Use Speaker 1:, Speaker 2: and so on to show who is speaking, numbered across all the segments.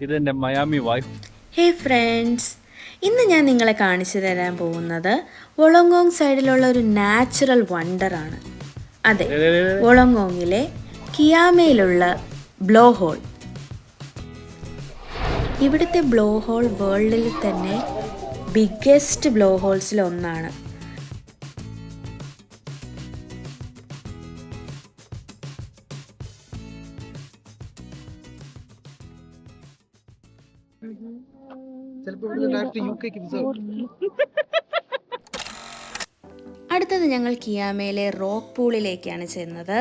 Speaker 1: ഇതെൻ്റെ Miami wife.
Speaker 2: ഹേ friends, ഇന്ന് ഞാൻ നിങ്ങളെ കാണിച്ചു തരാൻ പോകുന്നത് വോളോങ്കോങ് സൈഡിലുള്ള ഒരു നാച്ചുറൽ വണ്ടറാണ്. അതെ, വോളോങ്കോങ്ങിലെ കിയാമയിലുള്ള ബ്ലോ ഹോൾ. ഇവിടുത്തെ ബ്ലോ ഹോൾ വേൾഡിൽ തന്നെ ബിഗ്ഗസ്റ്റ് ബ്ലോ ഹോൾസിൽ ഒന്നാണ്. അടുത്തത് ഞങ്ങൾ കിയാമയിലെ റോക്ക് പൂളിലേക്കാണ് ചെന്നത്.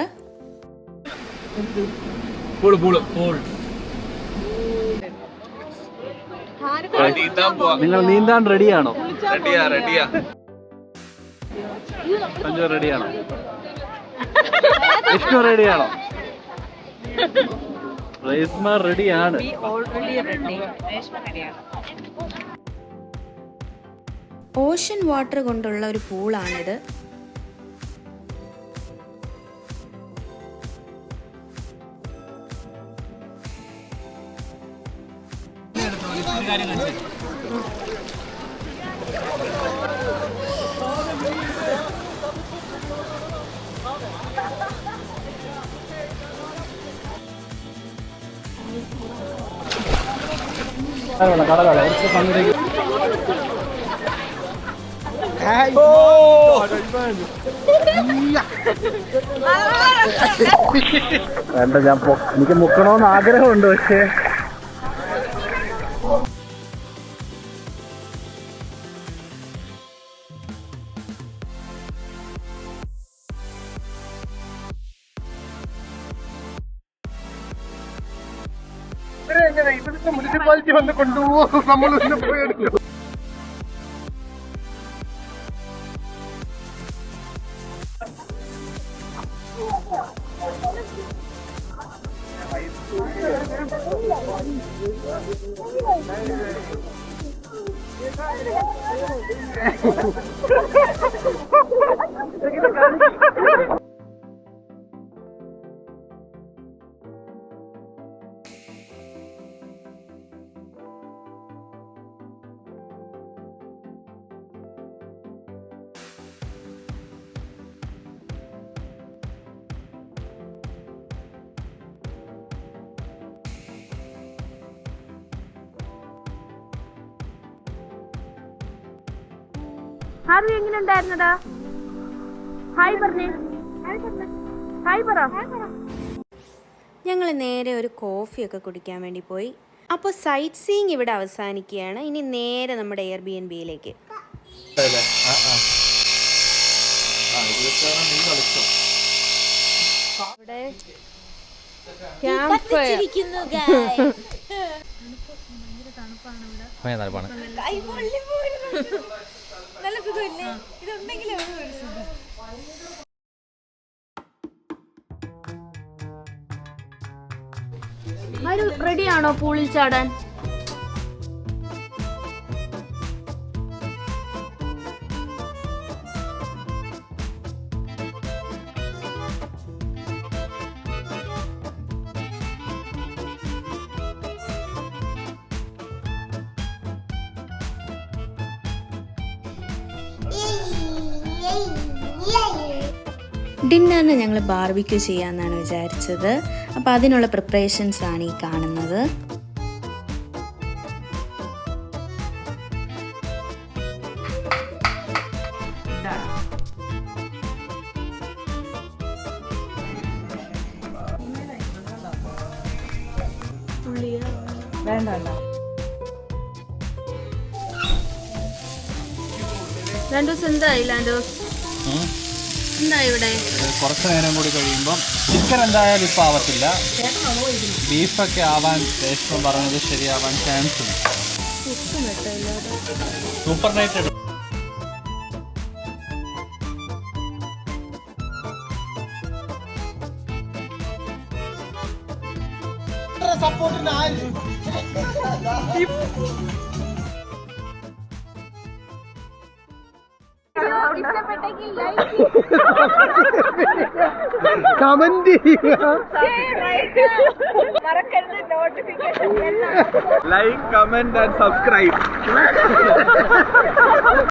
Speaker 1: നിങ്ങൾ നീന്താൻ റെഡിയാണോ? സഞ്ജു റെഡിയാണോ? വിഷ്ണു റെഡിയാണോ? റേസ്മ റെഡിയാണ്.
Speaker 2: ഓഷ്യൻ വാട്ടർ കൊണ്ടുള്ള ഒരു പൂളാണിത്.
Speaker 1: വേണ്ട, എനിക്ക് മുക്കണമെന്ന് ആഗ്രഹമുണ്ട്, പക്ഷേ ഇവിടുത്തെ മുനിസിപ്പാലിറ്റി വന്ന് കൊണ്ടുപോകും. നമ്മൾ പോയെടുക്കും.
Speaker 3: ഹാർവി എങ്ങനെ ഉണ്ടായിരുന്നടാ? ഹായ് പറഞ്ഞേ, ഹായ് പറ.
Speaker 2: ഞങ്ങൾ നേരെ ഒരു കോഫിയൊക്കെ കുടിക്കാൻ വേണ്ടി പോയി. അപ്പോൾ സൈറ്റ് സീയിങ് ഇവിടെ അവസാനിക്കുകയാണ്. ഇനി നേരെ നമ്മുടെ എയർബിഎൻബിയിലേക്ക്.
Speaker 3: ഇവിടെ ക്യാമ്പ് ഫയർ. റെഡിയാണോ പൂളിൽ ചാടാൻ?
Speaker 2: ഡിന്നറിന് ഞങ്ങൾ ബാർബിക്യൂ ചെയ്യാമെന്നാണ് വിചാരിച്ചത്. അപ്പോൾ അതിനുള്ള പ്രിപ്പറേഷൻസ് ആണ് ഈ കാണുന്നത്.
Speaker 3: ലാൻഡോസ് എന്തായി? ലാൻഡോസ് എന്താ ഇവിടെ?
Speaker 1: കുറച്ച് നേരം കൂടി കഴിയുമ്പം ചിക്കൻ എന്തായാലും ഇപ്പം ആവത്തില്ല, ബീഫൊക്കെ ആവാൻ രേഷ്മ പറഞ്ഞത് ശരിയാവാൻ ചാൻസ് ഉണ്ട്. സൂപ്പർ നൈറ്റ് സപ്പോർട്ടിന്
Speaker 4: comment like comment and subscribe